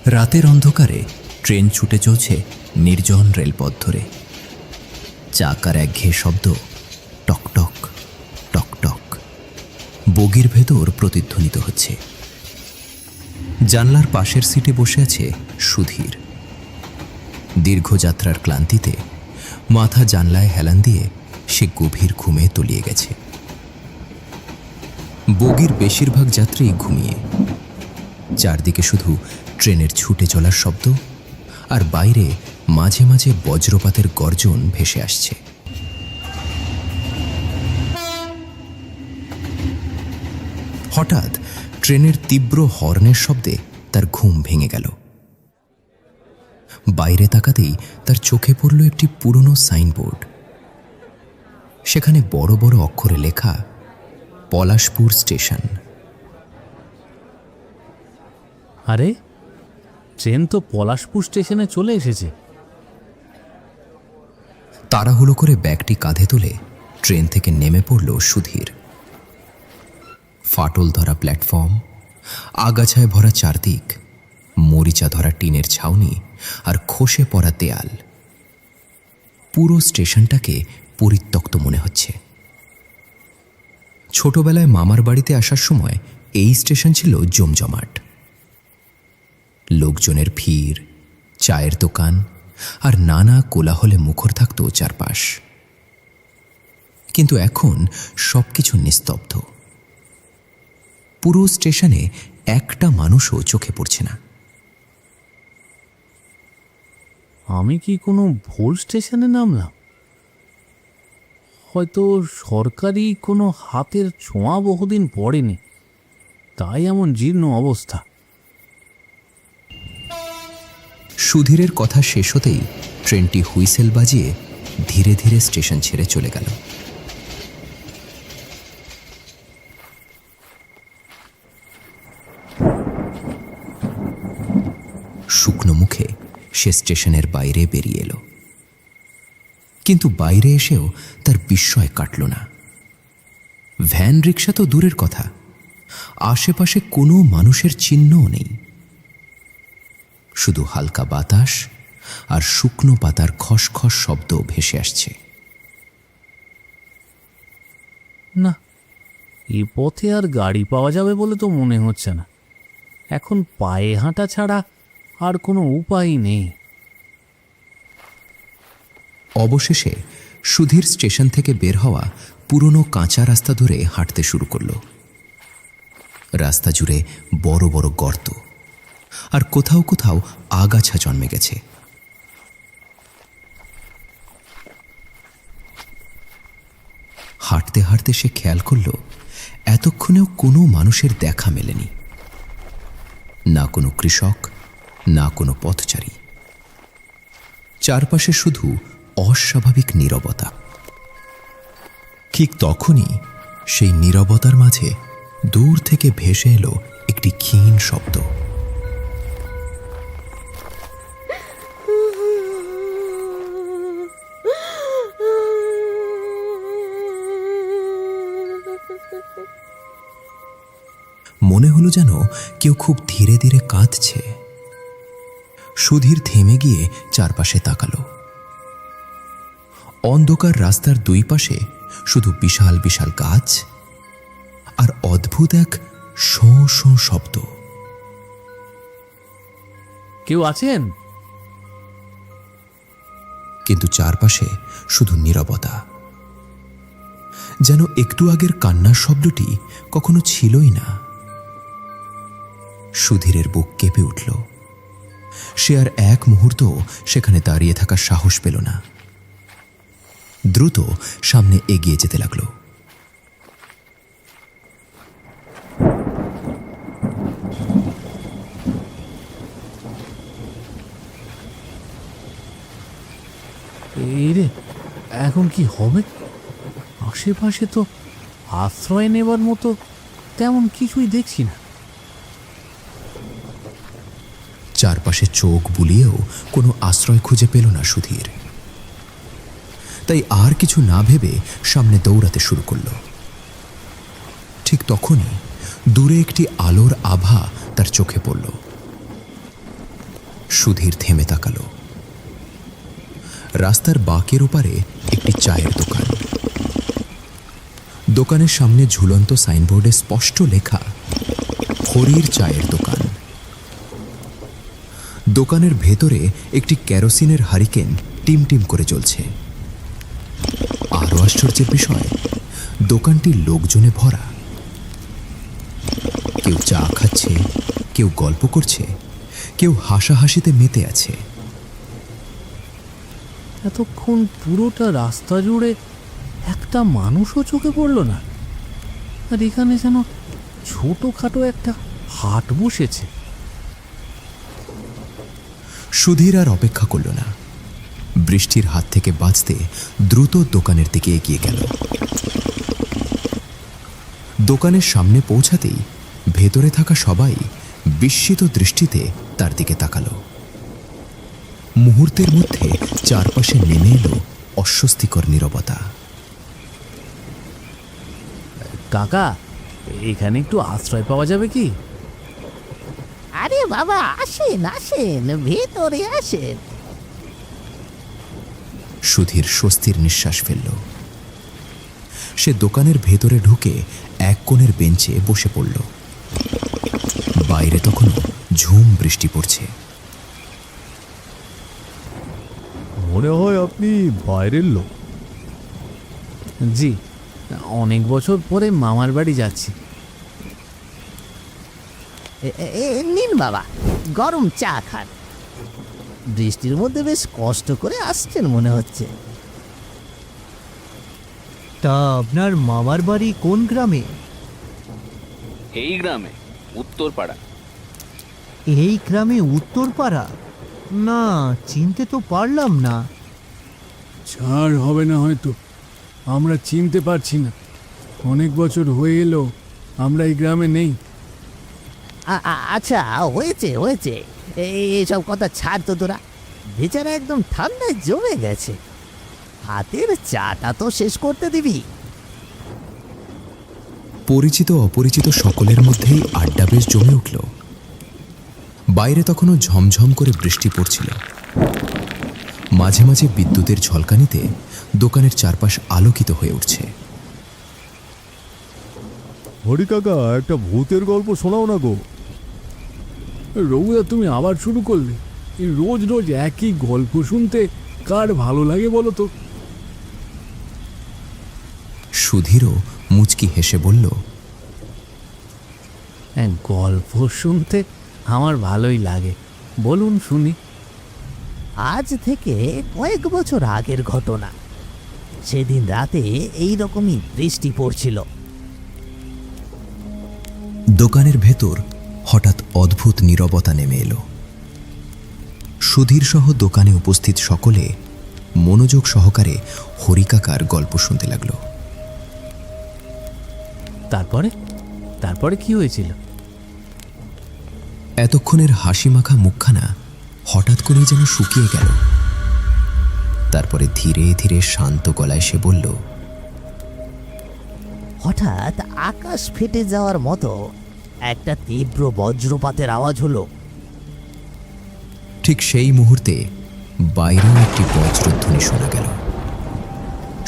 রাতের অন্ধকারে ট্রেন ছুটে চলছে নির্জন রেলপথ ধরে। চাকার একঘেয়ে শব্দ, টকটক টকটক, বগির ভেতর প্রতিধ্বনিত হচ্ছে। জানলার পাশের সিটে বসে আছে সুধীর। দীর্ঘ যাত্রার ক্লান্তিতে মাথা জানলায় হেলান দিয়ে সে গভীর ঘুমে তলিয়ে গেছে। বগির বেশিরভাগ যাত্রী ঘুমিয়ে। চারদিকে শুধু ট্রেনের ছুটে চলার শব্দ, আর বাইরে মাঝে মাঝে বজ্রপাতের গর্জন ভেসে আসছে। হঠাৎ ট্রেনের তীব্র হর্নের শব্দে তার ঘুম ভেঙে গেল। বাইরে তাকাতেই তার চোখে পড়ল একটি পুরনো সাইনবোর্ড। সেখানে বড় বড় অক্ষরে লেখা পলাশপুর স্টেশন। আরে, ট্রেন তো পলাশপুর স্টেশনে চলে এসেছে। তাড়াহুড়ো করে ব্যাগটি কাঁধে তুলে ট্রেন থেকে নেমে পড়ল সুধীর। ফাটল ধরা প্ল্যাটফর্ম, আগাছায় ভরা চারদিক, মরিচা ধরা টিনের ছাউনি আর খসে পড়া দেয়াল। পুরো স্টেশনটাকে পরিত্যক্ত মনে হচ্ছে। ছোটবেলায় মামার বাড়িতে আসার সময় এই স্টেশন ছিল জমজমাট। লোকজনের ভিড়, চায়ের দোকান আর নানা কোলাহলে মুখর থাকত চারপাশ। কিন্তু এখন সবকিছু নিস্তব্ধ। পুরো স্টেশনে একটা মানুষও চোখে পড়ছে না। আমি কি কোনো ভুল স্টেশনে নামলাম? হয়তো সরকারি কোনো হাতের ছোঁয়া বহুদিন পড়েনি, তাই এমন জীর্ণ অবস্থা। সুধীরের কথা শেষ হতেই ট্রেনটি হুইসেল বাজিয়ে ধীরে ধীরে স্টেশন ছেড়ে চলে গেল। শুকনো মুখে সে স্টেশনের বাইরে বেরিয়ে এলো। কিন্তু বাইরে এসেও তার বিস্ময় কাটল না। ভ্যান রিক্সা তো দূরের কথা, আশেপাশে কোনো মানুষের চিহ্নও নেই। শুধু হালকা বাতাস আর শুকনো পাতার খসখস শব্দ ভেসে আসছে। না, এ পথে আর গাড়ি পাওয়া যাবে বলে তো মনে হচ্ছে না। এখন পায়ে হাঁটা ছাড়া আর কোনো উপায় নেই। অবশেষে সুধীর স্টেশন থেকে বের হওয়া পুরনো কাঁচা রাস্তা ধরে হাঁটতে শুরু করল। রাস্তা জুড়ে বড় বড় গর্ত, আর কোথাও কোথাও আগাছা জন্মে গেছে। হাঁটতে হাঁটতে সে খেয়াল করল এতক্ষণেও কোনো মানুষের দেখা মেলেনি। না কোনো কৃষক, না কোনো পথচারী। চারপাশে শুধু অস্বাভাবিক নীরবতা। ঠিক তখনই সেই নীরবতার মাঝে দূর থেকে ভেসে এলো একটি ক্ষীণ শব্দ। মনে হলো যেন কেউ খুব ধীরে ধীরে কাঁদছে। সুধীর থেমে গিয়ে চারপাশে তাকালো। অন্ধকার রাস্তার দুই পাশে শুধু বিশাল বিশাল গাছ আর অদ্ভুত এক শোঁ শোঁ শব্দ। কেউ আছেন? কিন্তু চারপাশে শুধু নীরবতা। যেন একটু আগের কান্নার শব্দটি কখনো ছিলই না। সুধীরের বুক কেঁপে উঠল। সে আর এক মুহূর্ত সেখানে দাঁড়িয়ে থাকার সাহস পেল না। দ্রুত সামনে এগিয়ে যেতে লাগলো। এই রে, এখন কি হবে? আশেপাশে তো আশ্রয় নেবার মতো তেমন কিছুই দেখছি না। চারপাশে চোখ বুলিয়েও কোনো আশ্রয় খুঁজে পেল না সুধীর। তাই আর কিছু না ভেবে সামনে দৌড়াতে শুরু করল। ঠিক তখনই দূরে একটি আলোর আভা তার চোখে পড়ল। সুধীর থেমে তাকালো। রাস্তার বাঁকের ওপারে একটি চায়ের দোকান। দোকানের সামনে ঝুলন্ত সাইনবোর্ডে স্পষ্ট লেখা হরির চায়ের দোকান। দোকানের ভেতরে একটি কেরোসিনের হারিকেন টিমটিম করে জ্বলছে। আরও আশ্চর্যের বিষয়, দোকানটি লোকজনে ভরা। কেউ চা খাচ্ছে, কেউ গল্প করছে, কেউ হাসাহাসিতে মেতে আছে। এতক্ষণ পুরোটা রাস্তা জুড়ে একটা মানুষও চোখে পড়ল না, আর এখানে যেন ছোটখাটো একটা হাট বসেছে। সুধীর আর অপেক্ষা করল না। বৃষ্টির হাত থেকে বাঁচতে দ্রুত দোকানের দিকে এগিয়ে গেল। দোকানের সামনে পৌঁছাতেই ভেতরে থাকা সবাই বিস্মিত দৃষ্টিতে তার দিকে তাকালো। মুহূর্তের মধ্যে চারপাশে নেমে এলো অস্বস্তিকর নীরবতা। কাকা, এখানে একটু আশ্রয় পাওয়া যাবে কি? আরে বাবা, আসেন আসেন, ভেতরে আসেন। সুধীর স্বস্তির নিঃশ্বাস ফেলল। সে দোকানের ভেতরে ঢুকে এক কোণের বেঞ্চে বসে পড়ল। বাইরে তখনও ঝুম বৃষ্টি পড়ছে। মনে হয় আপনি বাইরের লোক। জি, অনেক বছর পরে মামার বাড়ি যাচ্ছি। নিন বাবা, গরম চা খান। বৃষ্টির মধ্যে বেশ কষ্ট করে আসছেন মনে হচ্ছে। তা আপনার মামার বাড়ি কোন গ্রামে? এই গ্রামে, উত্তরপাড়া। এই গ্রামে উত্তরপাড়া? না, চিনতে তো পারলাম না। ছাড় হবে না হয়তো, আমরা চিনতে পারছি না। অনেক বছর হয়ে এলো আমরা এই গ্রামে নেই। আচ্ছা, হয়েছে হয়েছে, এইসব কথা ছাড় তো তোরা। বেচারা একদম ঠান্ডায় জমে গেছে, হাতের চাটা তো শেষ করতে দিবি। পরিচিত অপরিচিত সকলের মধ্যেই আড্ডা বেশ জমে উঠল। বাইরে তখনও ঝমঝম করে বৃষ্টি পড়ছিল। মাঝে মাঝে বিদ্যুতের ঝলকানিতে দোকানের চারপাশ আলোকিত হয়ে উঠছে। হরি কাকা, একটা ভূতের গল্প শোনাও না গো। রঘুদা, তুমি আবার শুরু করলে? এই রোজ রোজ একই গল্প শুনতে কার ভালো লাগে বলো তো? সুধীরও মুচকি হেসে বলল, গল্প শুনতে আমার ভালোই লাগে, বলুন শুনি। আজ থেকে কয়েক বছর আগের ঘটনা। সেদিন রাতে এই রকমই বৃষ্টি পড়ছিল। দোকানের ভেতর হঠাৎ অদ্ভুত নীরবতা নেমে এলো। সুধীর সহ দোকানে উপস্থিত সকলে মনোযোগ সহকারে হরিকাকার গল্প শুনতে লাগলো। তারপরে কি হয়েছিল? এতক্ষণের হাসি মাখা মুখখানা হঠাৎ করেই যেন শুকিয়ে গেল। তারপরে ধীরে ধীরে শান্ত গলায় সে বলল, হঠাৎ আকাশ ফেটে যাওয়ার মতো একটা তীব্র বজ্রপাতের আওয়াজ হলো। ঠিক সেই মুহূর্তে বাইরেও একটি বজ্রধ্বনি শোনা গেল।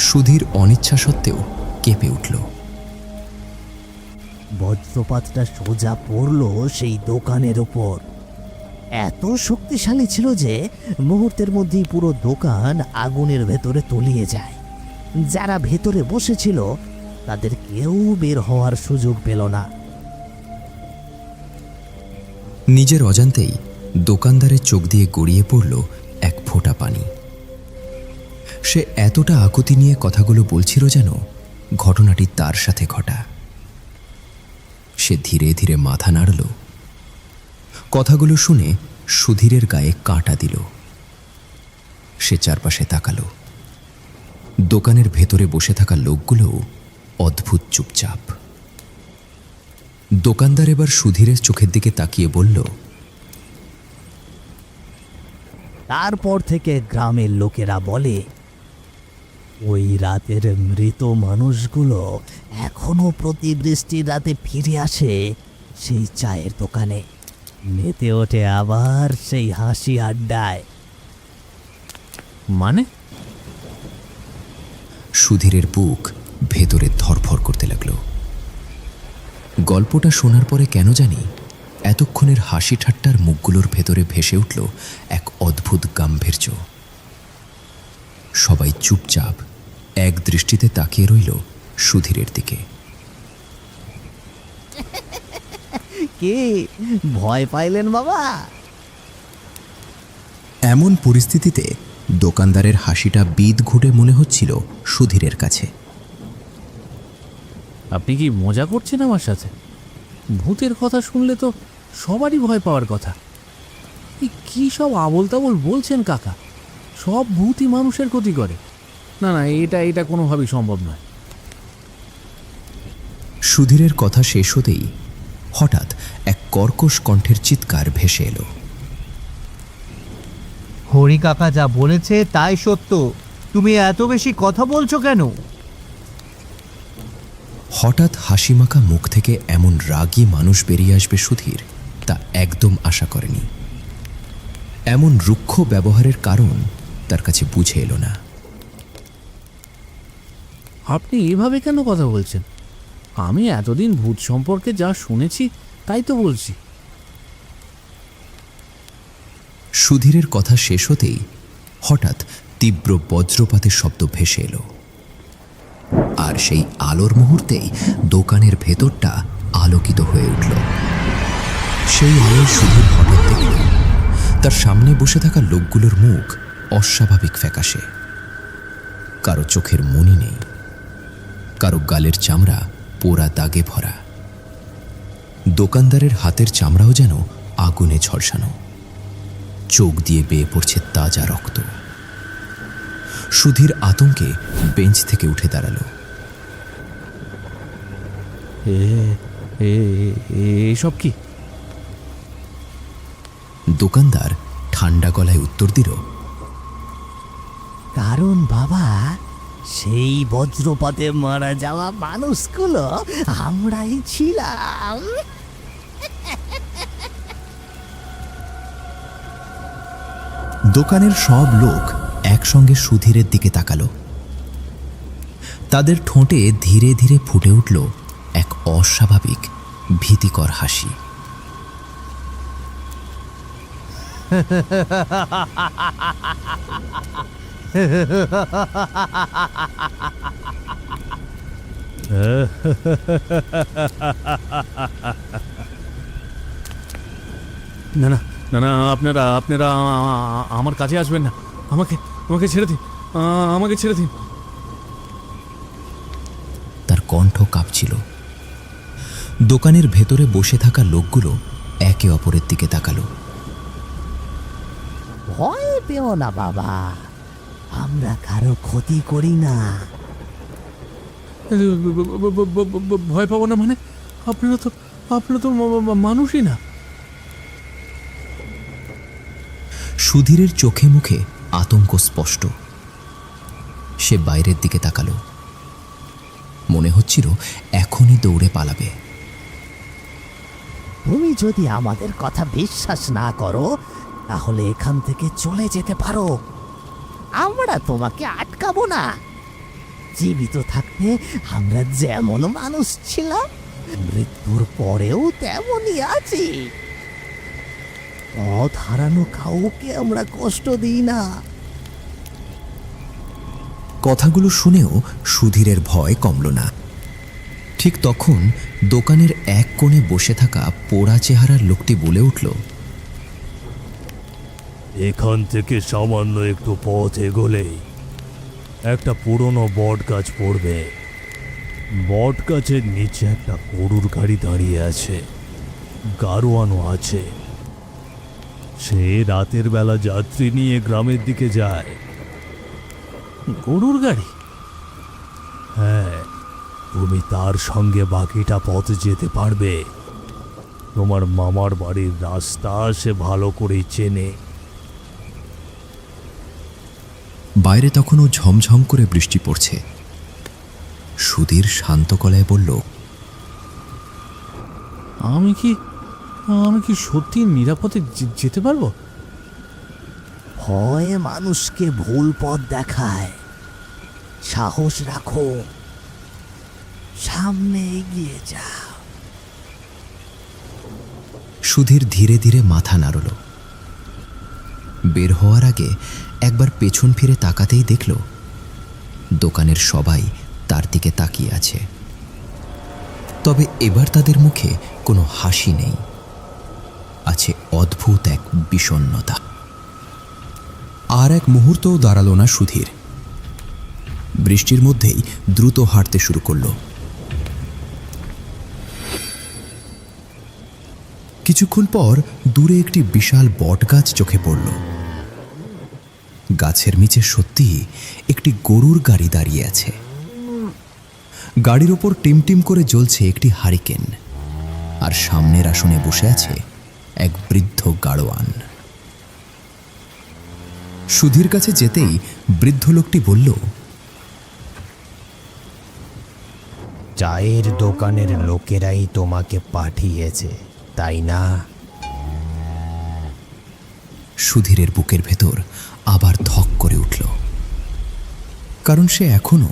সুধীর অনিচ্ছা সত্ত্বেও কেঁপে উঠল। বজ্রপাতটা সোজা পড়ল সেই দোকানের ওপর। এত শক্তিশালী ছিল যে মুহূর্তের মধ্যেই পুরো দোকান আগুনের ভেতরে তলিয়ে যায়। যারা ভেতরে বসেছিল তাদের কেউ বের হওয়ার সুযোগ পেল না। নিজের অজান্তেই দোকানদারের চোখ দিয়ে গড়িয়ে পড়ল এক ফোঁটা পানি। সে এতটা আকুতি নিয়ে কথাগুলো বলছিল যেন ঘটনাটি তার সাথে ঘটা। সে ধীরে ধীরে মাথা নাড়ল। কথাগুলো শুনে সুধীরের গায়ে কাঁটা দিল। সে চারপাশে তাকালো। দোকানের ভেতরে বসে থাকা লোকগুলোও অদ্ভুত চুপচাপ। দোকানদার এবার সুধীরের চোখের দিকে তাকিয়ে বলল, তারপর থেকে গ্রামের লোকেরা বলে ওই রাতের মৃত মানুষগুলো এখনো প্রতি বৃষ্টির রাতে ফিরে আসে সেই চায়ের দোকানে। মেতে ওঠে আবার সেই হাসি আড্ডায়। মানে? সুধীরের বুক ভেতরে ধরফর করতে লাগলো। গল্পটা শোনার পরে কেন জানি এতক্ষণের হাসি ঠাট্টার মুখগুলোর ভেতরে ভেসে উঠল এক অদ্ভুত গাম্ভীর্য। সবাই চুপচাপ এক দৃষ্টিতে তাকিয়ে রইল সুধীরের দিকে। কে ভয় পাইলেন বাবা? এমন পরিস্থিতিতে দোকানদারের হাসিটা বিদ ঘুটে মনে হচ্ছিল সুধীরের কাছে। আপনি কি মজা করছেন আমার সাথে? ভূতের কথা শুনলে তো সবারই ভয় পাওয়ার কথা। এই কী সব আবোল তাবোল বলছেন কাকা? সব ভূতই মানুষের ক্ষতি করে। না না, এটা কোনোভাবেই সম্ভব নয়। সুধীরের কথা শেষ হতেই হঠাৎ এক কর্কশ কণ্ঠের চিৎকার ভেসে এলো। হরি কাকা যা বলেছে তাই সত্য, তুমি এত বেশি কথা বলছো কেন? হঠাৎ হাসিমাখা মুখ থেকে এমন রাগী মানুষ বেরিয়ে আসবে সুধীর তা একদম আশা করেনি। এমন রুক্ষ ব্যবহারের কারণ তার কাছে বুঝে এলো না। আপনি এভাবে কেন কথা বলছেন? আমি এতদিন ভূত সম্পর্কে যা শুনেছি তাই তো বলছি। সুধীরের কথা শেষ হতেই হঠাৎ তীব্র বজ্রপাতের শব্দ ভেসে এলো, আর সেই আলোর মুহূর্তেই দোকানের ভেতরটা আলোকিত হয়ে উঠল। সেই আলোয় সুধীর হঠাৎ দেখল তার সামনে বসে থাকা লোকগুলোর মুখ অস্বাভাবিক ফ্যাকাশে। কারো চোখের মনি নেই, কারো গালের চামড়া পোড়া দাগে ভরা। দোকানদারের হাতের চামড়াও যেন আগুনে ঝলসানো, চোখ দিয়ে বেয়ে পড়ছে তাজা রক্ত। সুধীর আতঙ্কে বেঞ্চ থেকে উঠে দাঁড়ালো। এসব কি? দোকানদার ঠান্ডা গলায় উত্তর দিল, কারণ বাবা, সেই বজ্রপাতে মারা যাওয়া মানুষগুলো আমরাই ছিলাম। দোকানের সব লোক একসঙ্গে সুধীরের দিকে তাকালো। তাদের ঠোঁটে ধীরে ধীরে ফুটে উঠল এক অস্বাভাবিক ভীতিকর হাসি। না না না না, আপনারা আপনারা আমার কাছে আসবেন না। আমাকে আমাকে ছেড়ে দিন, আমাকে ছেড়ে দিন। তার কণ্ঠ কাঁপছিল। দোকানের ভেতরে বসে থাকা লোকগুলো একে অপরের দিকে তাকালো। ভয় পেও না বাবা, আমরা কারো ক্ষতি করি না। ভয় পাবো না মানে? আপনারা তো মানুষই না। সুধীরের চোখে মুখে আতঙ্ক স্পষ্ট। সে বাইরের দিকে তাকালো, মনে হচ্ছিল এখনই দৌড়ে পালাবে। তুমি যদি আমাদের কথা বিশ্বাস না করো তাহলে এখান থেকে চলে যেতে পারো, আমরা তোমাকে আটকাবো না। জীবিত থাকতে আমরা যেমন মানুষ ছিলাম, মৃত্যুর পরেও তেমনই আছি। পথ হারানো কাউকে আমরা কষ্ট দিই না। কথাগুলো শুনেও সুধীরের ভয় কমল না। ঠিক তখন দোকানের এক কোণে বসে থাকা পোড়া চেহারার লোকটি বলে উঠল, এখান থেকে সামান্য একটু পথ এগোলেই একটা পুরনো বট গাছ পড়বে। বট গাছের নিচে একটা গরুর গাড়ি দাঁড়িয়ে আছে, গাড়োয়ানও আছে। সে রাতের বেলা যাত্রী নিয়ে গ্রামের দিকে যায়। গরুর গাড়ি? হ্যাঁ, তুমি তার সঙ্গে বাকিটা পথ যেতে পারবে। তোমার মামার বাড়ির রাস্তা সে ভালো করেই চেনে। বাইরে তখনও ঝমঝম করে বৃষ্টি পড়ছে। সুধীর শান্ত গলায় বলল, আমি কি আমি কি সত্যি নিরাপদে যেতে পারবো? ভয় মানুষকে ভুল পথ দেখায়। সাহস রাখো, সামনে এগিয়ে যাও। সুধীর ধীরে ধীরে মাথা নাড়ল। বের হওয়ার আগে একবার পেছন ফিরে তাকাতেই দেখল দোকানের সবাই তার দিকে তাকিয়ে আছে। তবে এবার তাদের মুখে কোনো হাসি নেই, আছে অদ্ভুত এক বিষণ্ণতা। আর এক মুহূর্তও দাঁড়াল না সুধীর। বৃষ্টির মধ্যেই দ্রুত হাঁটতে শুরু করল। কিছুক্ষণ পর দূরে একটি বিশাল বটগাছ চোখে পড়ল। গাছের নিচে সত্যিই একটি গরুর গাড়ি দাঁড়িয়ে আছে। গাড়ির ওপর টিমটিম করে জ্বলছে একটি হারিকেন, আর সামনের আসনে বসে আছে এক বৃদ্ধ গাড়োয়ান। সুধীর কাছে যেতেই বৃদ্ধ লোকটি বলল, চায়ের দোকানের লোকেরাই তোমাকে পাঠিয়েছে, তাই না? সুধীরের বুকের ভেতর আবার ধক করে উঠল, কারণ সে এখনো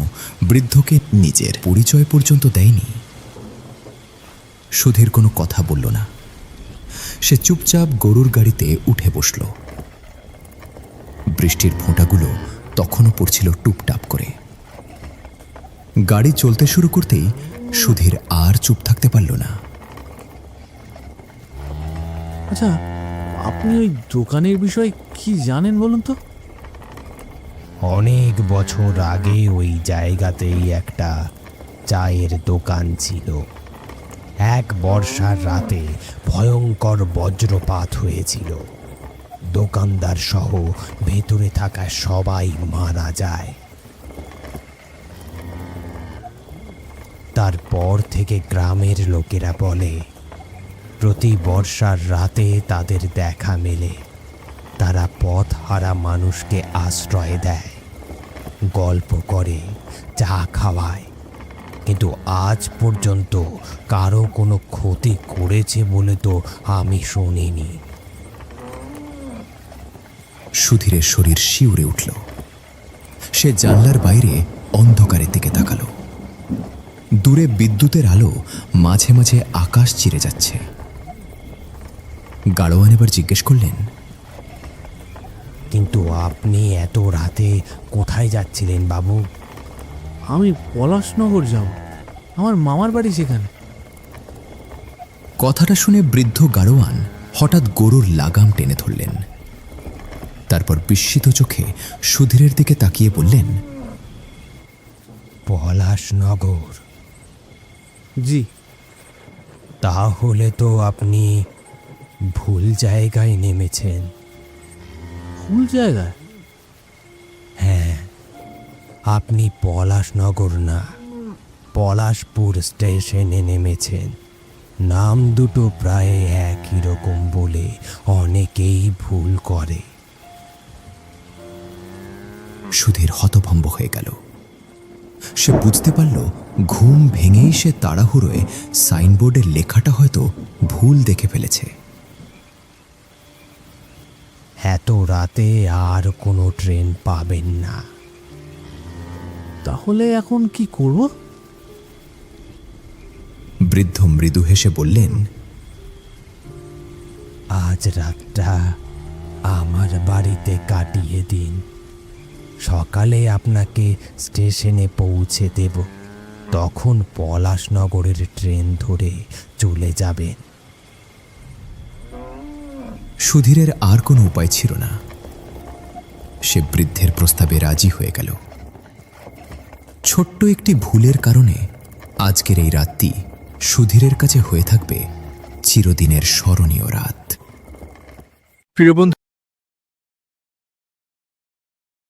বৃদ্ধকে নিজের পরিচয় পর্যন্ত দেয়নি। সুধীর কোনো কথা বলল না। সে চুপচাপ গরুর গাড়িতে উঠে বসল। বৃষ্টির ফোঁটাগুলো তখনও পড়ছিল টুপটাপ করে। গাড়ি চলতে শুরু করতেই সুধীর আর চুপ থাকতে পারল না। আচ্ছা, আপনি ওই দোকানের বিষয়ে কি জানেন বলুন তো? অনেক বছর আগে ওই জায়গাতেই একটা চায়ের দোকান ছিল। এক বর্ষার রাতে ভয়ঙ্কর বজ্রপাত হয়েছিল। দোকানদার সহ ভেতরে থাকা সবাই মারা যায়। তারপর থেকে গ্রামের লোকেরা বলে, প্রতি বর্ষার রাতে তাদের দেখা মেলে। তারা পথ হারা মানুষকে আশ্রয় দেয়, গল্প করে, চা খাওয়ায়, কিন্তু আজ পর্যন্ত কারো কোনো ক্ষতি করেছে বলে তো আমি শুনিনি। সুধীরের শরীর শিউরে উঠল। সে জানলার বাইরে অন্ধকারের দিকে তাকালো। দূরে বিদ্যুতের আলো মাঝে মাঝে আকাশ চিরে যাচ্ছে। গাড়োয়ান এবার জিজ্ঞেস করলেন, কিন্তু আপনি এত রাতে কোথায় যাচ্ছিলেন বাবু? আমি পলাশনগর যাব, আমার মামার বাড়ি সেখানে। কথাটা শুনে বৃদ্ধ গাড়োয়ান হঠাৎ গরুর লাগাম টেনে ধরলেন। তারপর বিস্মিত চোখে সুধীরের দিকে তাকিয়ে বললেন, পলাশনগর? জি। তাহলে তো আপনি ভুল জায়গায় নেমেছেন। ভুল জায়গায়? হ্যাঁ, আপনি পলাশনগর না, পলাশপুর স্টেশনে নেমেছেন। নাম দুটো প্রায় একই রকম বলে অনেকেই ভুল করে। সুধীর হতভম্ব হয়ে গেল। সে বুঝতে পারল ঘুম ভেঙেই সে তাড়াহুড়োয় সাইনবোর্ডের লেখাটা হয়তো ভুল দেখে ফেলেছে। এত রাতে আর কোনো ট্রেন পাবেন না। তাহলে এখন কি করব? বৃদ্ধ মৃদু হেসে বললেন, আজ রাতটা আমার বাড়িতে কাটিয়ে দিন। সকালে আপনাকে স্টেশনে পৌঁছে দেব, তখন পলাশনগরের ট্রেন ধরে চলে যাবেন। সুধীরের আর কোনো উপায় ছিল না। সে বৃদ্ধের প্রস্তাবে রাজি হয়ে গেল। ছোট্ট একটি ভুলের কারণে আজকের এই রাতটি সুধীরের কাছে হয়ে থাকবে চিরদিনের স্মরণীয় রাত। প্রিয় বন্ধু,